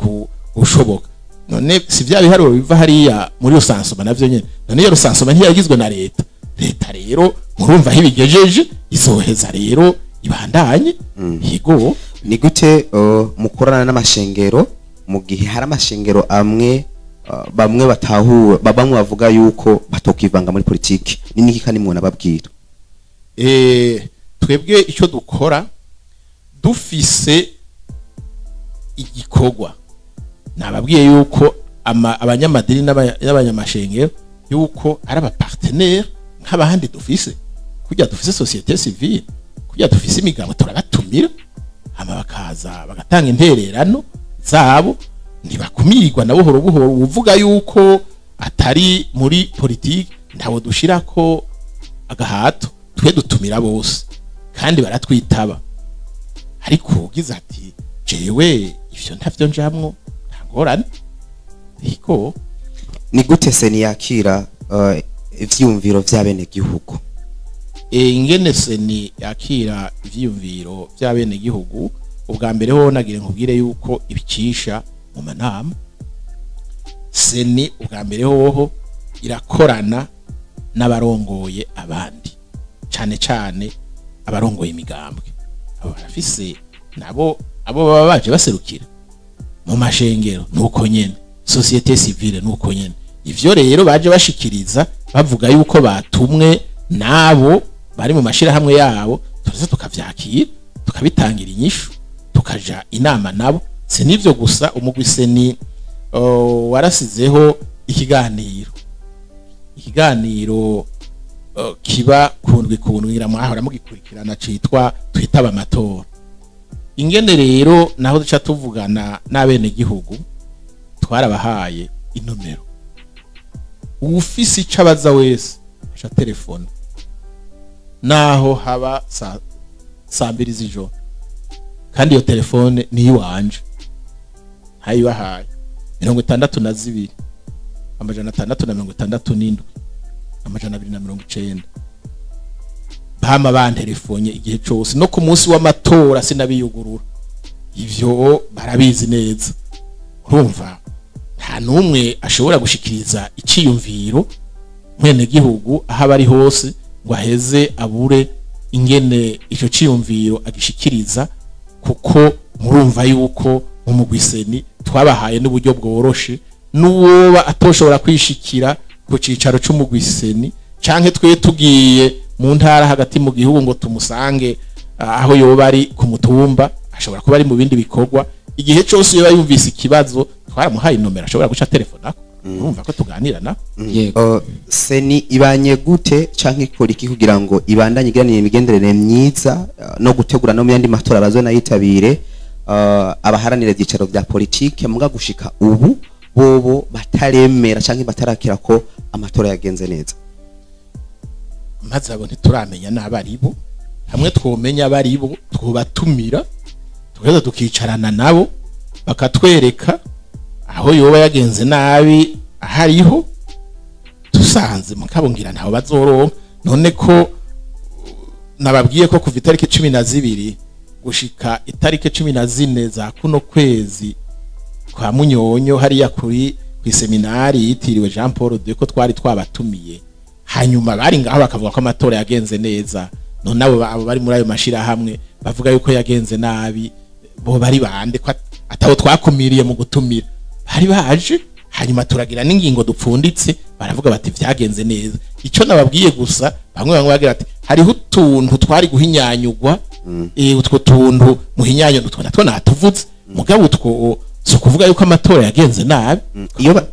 gushoboka. None si vya biharuro biva hariya muri yo sansoma navyo nyene, none yo sansoma ntiyagizwe na leta. Leta rero murumva hibigejeje izoheza rero ibandanye. Yego, ni gute mukorana n'amashengero mu gihe hari amashengero amwe bamwe batahura bamwe bavuga yuko batokivanga muri politiki? Ni niki kandi mubona babwira? Twebwe icyo dukora dufise igikorwa, nababwiye yuko abanyamadini n'abanyamashengero yuko ari aba partenaire nk'abandi dufise, kujya dufise societe civile, kujya dufise imigabo turabatumira hama bakaza bagatanga intererano zabo, ntibakumirwa na buhoro buhoro. Uvuga yuko atari muri politiki ntawo dushirako agahato, twe dutumira bose kandi baratwitaba. Ariko ugize ati jewe ivyo ntavyo njamwo ntangorane. Yego, ni gute seni yakira ivyumviro vy'abene gihugu? Ingene seni yakira ivyumviro vy'abene gihugu, ubwa mbere ho nagire nkubwire yuko ibicisha mu manama. Seni ubwa mbere hoho irakorana n'abarongoye abandi, cane cane abarongoye imigambwe. Abo barafise nabo abo baba baje baserukira mu mashengero, nuko nyene societe civile nuko nyene. Ivyo rero baje bashikiriza bavuga yuko batumwe nabo bari mu mashira hamwe yabo, tuze tukavyakira tukabitangira inyishu tukaja inama nabo. Si nivyo gusa, umugwiseni warasizeho ikiganiro kiba kundwi ngira mwahora mugikurikirana citwa twitaba amatora. Ingene rero naho duca tuvugana n'abene gihugu twarabahaye inomero ufise ico abaza wese aca telefone naho haba saa mbiri z'ijoro kandi iyo telefone ni iwanje hayibahaye 62 amajana 667 amajana 290 bama bantelefone igihe cyose no ku munsi w'amatora sinabiyugurura ivyo barabizi neza urumva nta numwe ashobora gushikiriza iciyumviro mwene gihugu aho bari hose ngo aheze abure ingene ico ciyumviro agishikiriza kuko murumva yuko mu mugwiseni twabahaye n'uburyo bworoshe n'uwoba atoshobora kwishikira ku cicaro c'umugwiseni canke twe tugiye mu ntara hagati mu gihugu ngo tumusange aho yoba ari ku mutumba ashobora kuba ari mu bindi bikorwa igihe cyose yoba yumvise ikibazo twaramuhaye inomero ashobora guca telefone urumva ko tuganira na yego seni ibanye gute canke ikora iki kugira ngo ibandanye iganire imigenderere myiza no gutegura no mu yandi matora bazona yitabire abaharanira ibyicaro bya politike muga gushika ubu bobo bataremera canke batarakira ko amatora yagenze neza maze abo ntituramenya n'abaribo hamwe twomenya abaribo twobatumira tugeza tukicarana nabo bakatwereka aho yoba yagenze nabi ahariho tusanze mukabungira ntaho bazoronka none ko nababwiye ko kuva itariki 12 gushika itariki 14 za kuno kwezi kwa Munyonyo hariya kuri kwiseminari yitiriwe Jean Paul II ko twari twabatumiye hanyuma bari ngaho bakavuga ko amatora yagenze neza none abo bari muri ayo mashira hamwe bavuga yuko yagenze nabi bo bari bande ko ataho twakumiriye mu gutumira bari baje hanyuma turagira n'ingingo dupfunditse baravuga bati vyagenze neza ico nababwiye gusa bamwe bagira ati hariho utuntu twari guhinyanyugwa utwo tuntu muhinyanyo natwo natuvutse mugabo utwo so kuvuga yuko amatora yagenze nabi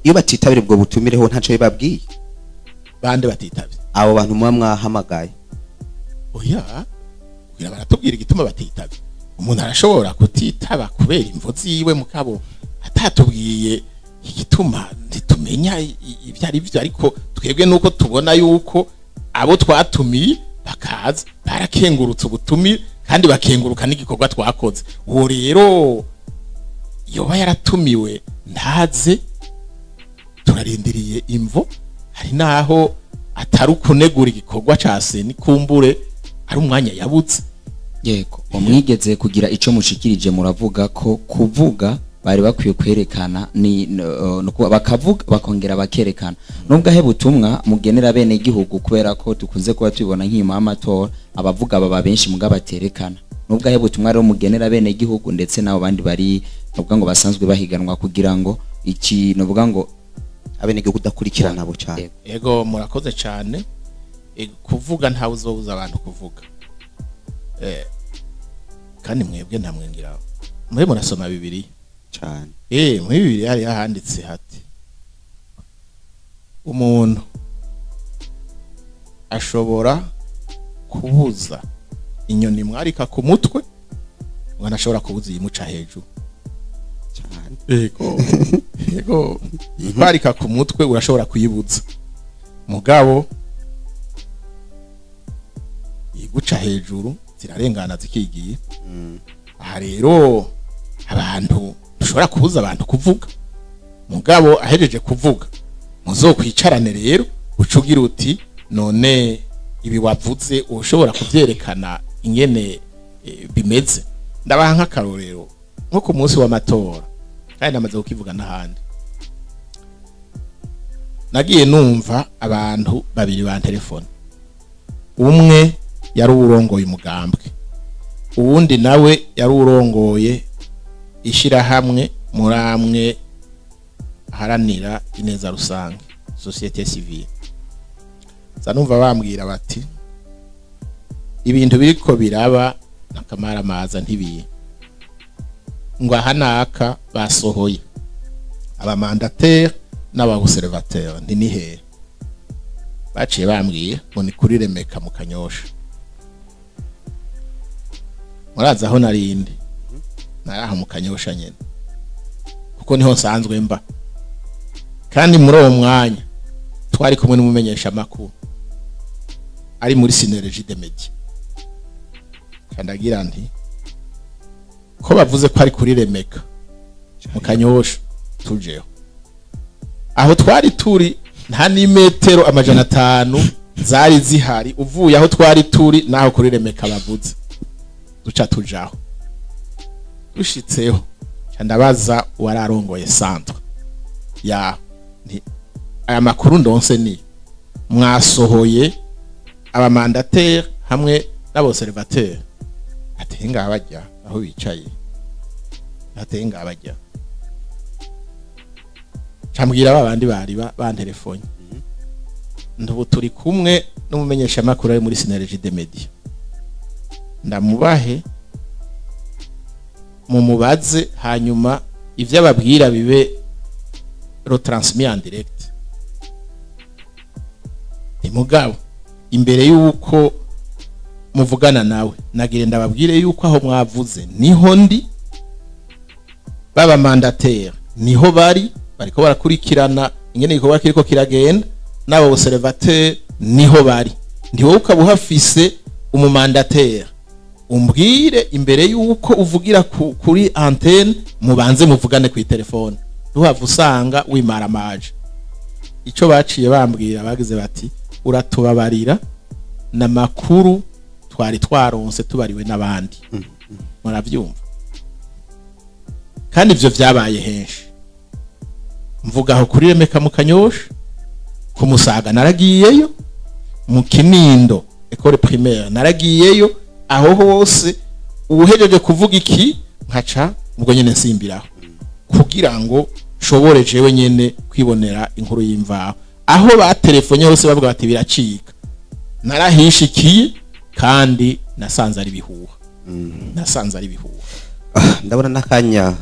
iyo batitabire ubwo butumireho ntaco bibabwiye bande batitabye abo bantu muba mwahamagaye oya kugira baratubwira igituma batitabye umuntu arashobora kutitaba kubera imvo ziwe mukabo atatubwiye igituma nditumenya ibyari byo ariko twebwe nuko tubona yuko abo twatumiye bakaza barakengurutse ubutumi kandi bakenguruka n'igikorwa twakoze uwo rero yoba yaratumiwe ntaze turarindiriye imvo hari naho atari kunegura igikorwa case ni kumbure ari umwanya yabutse yego umwigeze kugira ico mushikirije muravuga ko kuvuga bari bakwiye kwerekana ni no bakavuga bakongera bakerekana nubwo ahe butumwa mugenera bene gihugu kubera ko tukunze kuba tubibona nk'ima amatora abavuga baba benshi muga baterekana nubwo ahe butumwa rero mugenera bene gihugu ndetse nabo bandi bari nubwo ngo basanzwe bahiganwa kugira ngo iki nubwo ngo abene gihugu dakurikirana abo cyane yego murakoze cyane kuvuga ntawe uzobuza abantu kuvuga kandi mwebwe ntamwengira mwe murasoma bibiri cyane muri bibiri hari handitse hati umuntu ashobora kubuza inyoni mwarika ku mutwe ngo ashobora kubuza iyimuca hejuru cyane yego mwarika ku mutwe urashobora kuyibuza mugabo iguca hejuru zirarengana zikigiye aha rero abantu dushobora kubuza abantu kuvuga mugabo ahejeje kuvuga muzokwicarane rero ucugira uti none ibi wavuze ushobora kuvyerekana ingene bimeze ndabaha nk'akarorero nko ku munsi w'amatora kandi namaze kukivuga n'ahandi nagiye numva abantu babiri ba telefone umwe yari urongoye umugambwe uwundi nawe yari urongoye ishira hamwe muramwe haranira ineza rusange societe civile zanumva bambwira bati ibintu biriko biraba nakamara maza ntibiye ngo ahanaka basohoye aba mandataire n'aba observateur ndi nihe baciye bambwiye ngo ni kuri Remeka mu Kanyosha muraza aho narindi naraha mu Kanyosha nyene kuko niho nsanzwe mba kandi muri uwo mwanya twari kumwe n'umumenyesha makuru ari muri Synergie de Media kandagira nti ko bavuze ko ari kuri Remeka mu Kanyosha tujeho aho twari turi nta ni metero 500 zari zihari uvuye aho twari turi naho kuri Remeka bavuze duca tujaho dushitseho ndabaza wararongoye centre ya aya makuru ndonse ni mwasohoye abamandataire hamwe n'abobservateur atenga abajya aho bicaye atenga abajya cyambwira babandi bari bantelefone ndubu turi kumwe n'umumenyesha makuru ari muri Synergie de Media ndamubahe mu mubaze hanyuma ivyo ababwira bibe retransmis en direct imugabo imbere yuko muvugana nawe nagire ndababwire yuko aho mwavuze niho ndi baba mandataire niho bariko barakurikirana ingene gikorwa kiriko kiragenda nabo observateur niho bari ndiwo ukabuhafise umumandataire umbwire imbere yuko uvugira kuri antenne mubanze muvugane ku telefone duhava usanga wimara maje ico baciye bambwira bagize bati uratubabarira na makuru twari twaronse tubariwe n'abandi muravyumva kandi ivyo vyabaye henshi mvuga aho kuri Remeka mu Kanyosha ku Musaga naragiyeyo mu Kinindo école primaire naragiyeyo aho hose ubuhejeje kuvuga iki nkaca ubwo nyene nsimbiraho kugira ngo shobore jewe nyene kwibonera inkuru y'imvaho aho batelefonye hose bavuga bati biracika narahishikiye kandi nasanze ari bihuha nasanze ari bihuha ndabona nakanya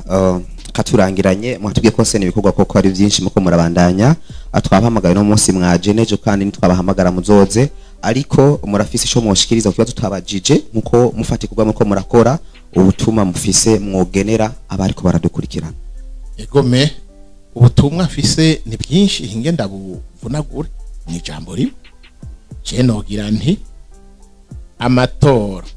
katurangiranye mwatubwiye ko se nibikorwa koko ari byinshi muko murabandanya atwabahamagaye no munsi mwaje nejo kandi nitwabahamagara muzoze ariko murafise ico mwoshikiriza kuba tutabajije muko mufati kugwa muko murakora ubutuma mufise mwogenera abari ko baradukurikirana egome ubutumwa mfise ni bwinshi hinge ndabuvunagure mu ijambo rimwe je nogira nti amatora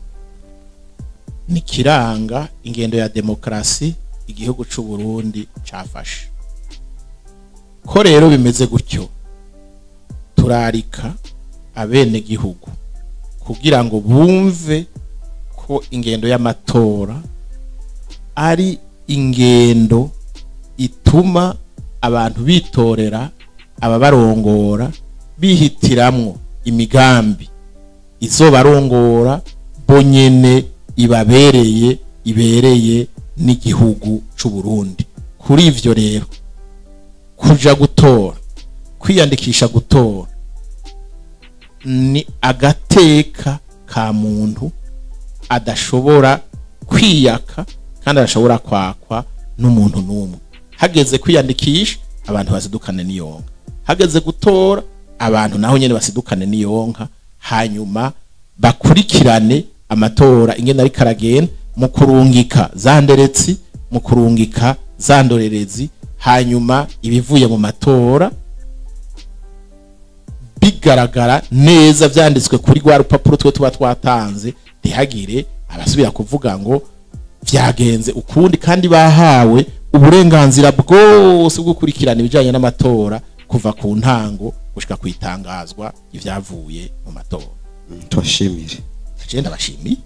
ni kiranga ingendo ya demokrasi igihugu c'u Burundi cafashe ko rero bimeze gutyo turarika abene gihugu kugira ngo bumve ko ingendo y'amatora ari ingendo ituma abantu bitorera ababarongora bihitiramwo imigambi izobarongora bonyene ibabereye ibereye n'igihugu c'u Burundi kuri ivyo rero kuja gutora kwiyandikisha gutora ni agateka ka muntu adashobora kwiyaka kandi adashobora kwakwa n'umuntu n'umwe hageze kwiyandikisha abantu basidukane niyonka hageze gutora abantu naho nyene basidukane niyonka hanyuma bakurikirane amatora ingene ari karagenda mu kurungika zanderetsi mu kurungika zandorerezi hanyuma ibivuye mu matora bigaragara neza vyanditswe kuri gwa rupapuro twe tuba twatanze ntihagire abasubira kuvuga ngo vyagenze ukundi kandi bahawe uburenganzira bwose bwo gukurikirana ibijanye n'amatora kuva ku ntango gushika kwitangazwa ivyavuye mu matora twashimire je ndabashimiye